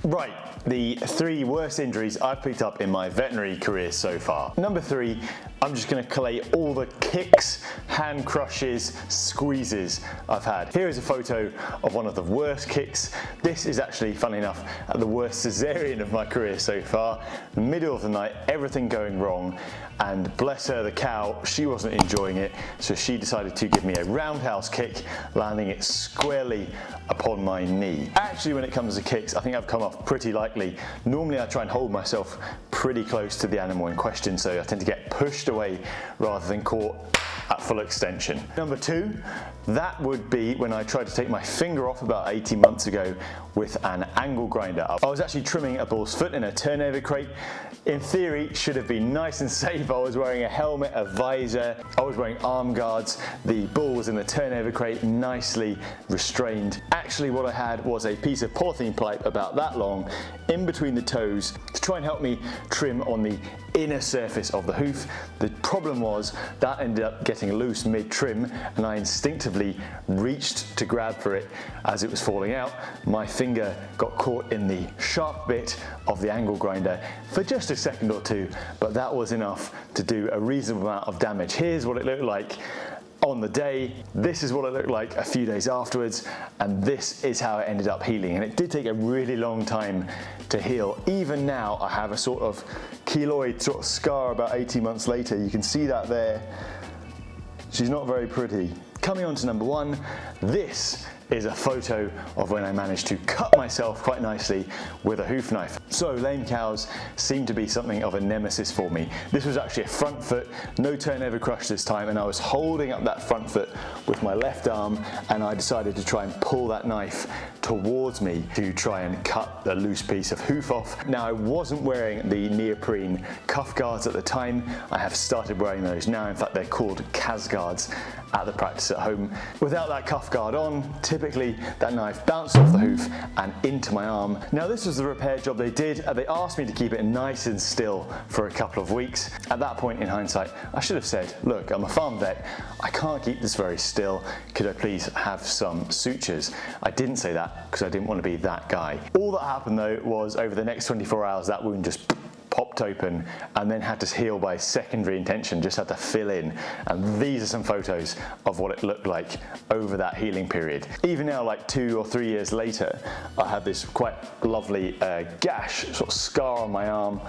Right, the 3 worst injuries I've picked up in my veterinary career so far. Number 3, I'm just going to collate all the kicks, hand crushes, squeezes I've had. Here is a photo of one of the worst kicks. This is actually, funny enough, at the worst cesarean of my career so far. Middle of the night, everything going wrong, and bless her, the cow, she wasn't enjoying it, so she decided to give me a roundhouse kick, landing it squarely upon my knee. Actually, when it comes to kicks, I think I've come off pretty lightly. Normally I try and hold myself pretty close to the animal in question, so I tend to get pushed away rather than caught at full extension. Number 2, that would be when I tried to take my finger off about 18 months ago with an angle grinder. I was actually trimming a bull's foot in a turnover crate. In theory, it should have been nice and safe. I was wearing a helmet, a visor, I was wearing arm guards. The bull was in the turnover crate, nicely restrained. Actually, what I had was a piece of polythene pipe about that long in between the toes to try and help me trim on the inner surface of the hoof. The problem was that ended up getting loose mid-trim, and I instinctively reached to grab for it as it was falling out. My finger got caught in the sharp bit of the angle grinder for just a second or two, but that was enough to do a reasonable amount of damage. Here's what it looked like on the day, this is what it looked like a few days afterwards, and this is how it ended up healing. And it did take a really long time to heal. Even now I have a sort of keloid sort of scar about 18 months later. You can see that there. She's not very pretty. Coming on to number 1, this is a photo of when I managed to cut myself quite nicely with a hoof knife. So lame cows seem to be something of a nemesis for me. This was actually a front foot, no turnover crush this time, and I was holding up that front foot with my left arm, and I decided to try and pull that knife towards me to try and cut the loose piece of hoof off. Now, I wasn't wearing the neoprene cuff guards at the time. I have started wearing those now. In fact, they're called CAS guards at the practice at home. Without that cuff guard on, typically that knife bounced off the hoof and into my arm. Now, this was the repair job they did. They asked me to keep it nice and still for a couple of weeks. At that point, in hindsight, I should have said, look, I'm a farm vet, I can't keep this very still. Could I please have some sutures? I didn't say that because I didn't want to be that guy. All that happened though was over the next 24 hours, that wound just popped open and then had to heal by secondary intention, just had to fill in. And these are some photos of what it looked like over that healing period. Even now, like 2 or 3 years later, I have this quite lovely gash, sort of scar on my arm.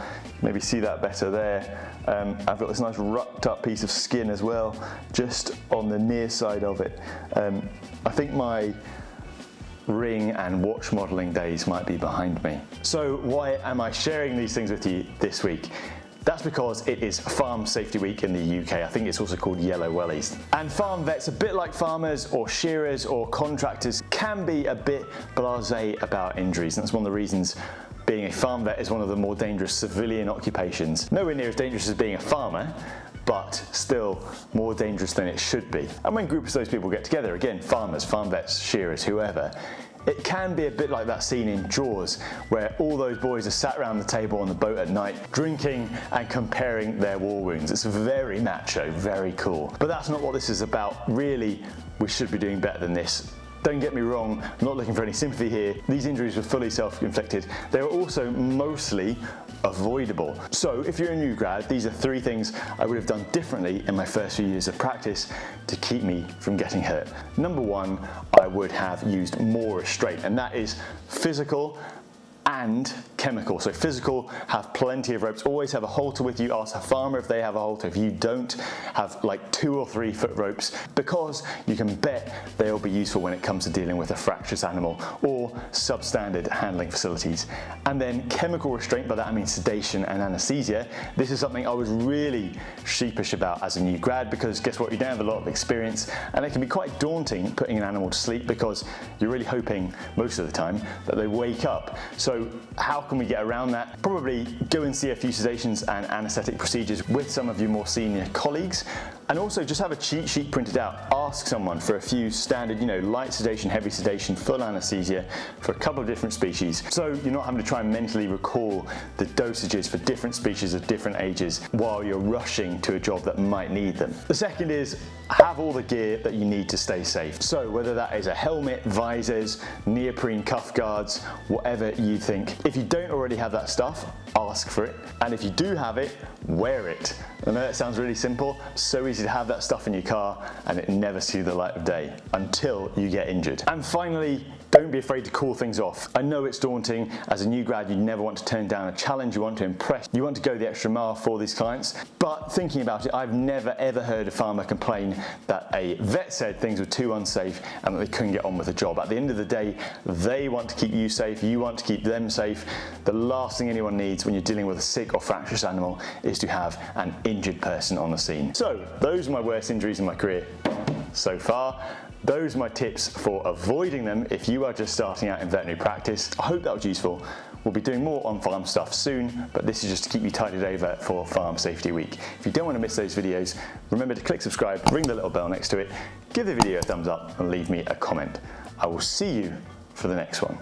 Maybe see that better there. I've got this nice rucked up piece of skin as well, just on the near side of it. I think my ring and watch modelling days might be behind me. So why am I sharing these things with you this week? That's because it is Farm Safety Week in the UK. I think it's also called Yellow Wellies. And farm vets, a bit like farmers or shearers or contractors, can be a bit blasé about injuries. And that's one of the reasons being a farm vet is one of the more dangerous civilian occupations. Nowhere near as dangerous as being a farmer, but still more dangerous than it should be. And when groups of those people get together, again, farmers, farm vets, shearers, whoever, it can be a bit like that scene in Jaws where all those boys are sat around the table on the boat at night, drinking and comparing their war wounds. It's very macho, very cool. But that's not what this is about. Really, we should be doing better than this. Don't get me wrong, I'm not looking for any sympathy here. These injuries were fully self-inflicted. They were also mostly avoidable. So if you're a new grad, these are 3 things I would have done differently in my first few years of practice to keep me from getting hurt. Number 1, I would have used more restraint, and that is physical and chemical. So physical, have plenty of ropes, always have a halter with you. Ask a farmer if they have a halter. If you don't, have like 2 or 3 foot ropes, because you can bet they'll be useful when it comes to dealing with a fractious animal or substandard handling facilities. And then chemical restraint, by that I mean sedation and anesthesia. This is something I was really sheepish about as a new grad, because guess what, you don't have a lot of experience and it can be quite daunting putting an animal to sleep because you're really hoping most of the time that they wake up. So how can we get around that? Probably go and see a few sedations and anaesthetic procedures with some of your more senior colleagues, and also just have a cheat sheet printed out. Ask someone for a few standard, light sedation, heavy sedation, full anaesthesia for a couple of different species, so you're not having to try and mentally recall the dosages for different species of different ages while you're rushing to a job that might need them. The second is have all the gear that you need to stay safe. So whether that is a helmet, visors, neoprene cuff guards, whatever you think think. If you don't already have that stuff, ask for it. And if you do have it, wear it. I know that sounds really simple, so easy to have that stuff in your car and it never see the light of day until you get injured. And finally, don't be afraid to call things off. I know it's daunting. As a new grad, you never want to turn down a challenge. You want to impress. You want to go the extra mile for these clients. But thinking about it, I've never ever heard a farmer complain that a vet said things were too unsafe and that they couldn't get on with the job. At the end of the day, they want to keep you safe. You want to keep them safe. The last thing anyone needs when you're dealing with a sick or fractious animal is to have an injured person on the scene. So those are my worst injuries in my career so far. Those are my tips for avoiding them if you are just starting out in veterinary practice. I hope that was useful. We'll be doing more on farm stuff soon, but this is just to keep you tided over for Farm Safety Week. If you don't want to miss those videos, remember to click subscribe, ring the little bell next to it, give the video a thumbs up and leave me a comment. I will see you for the next one.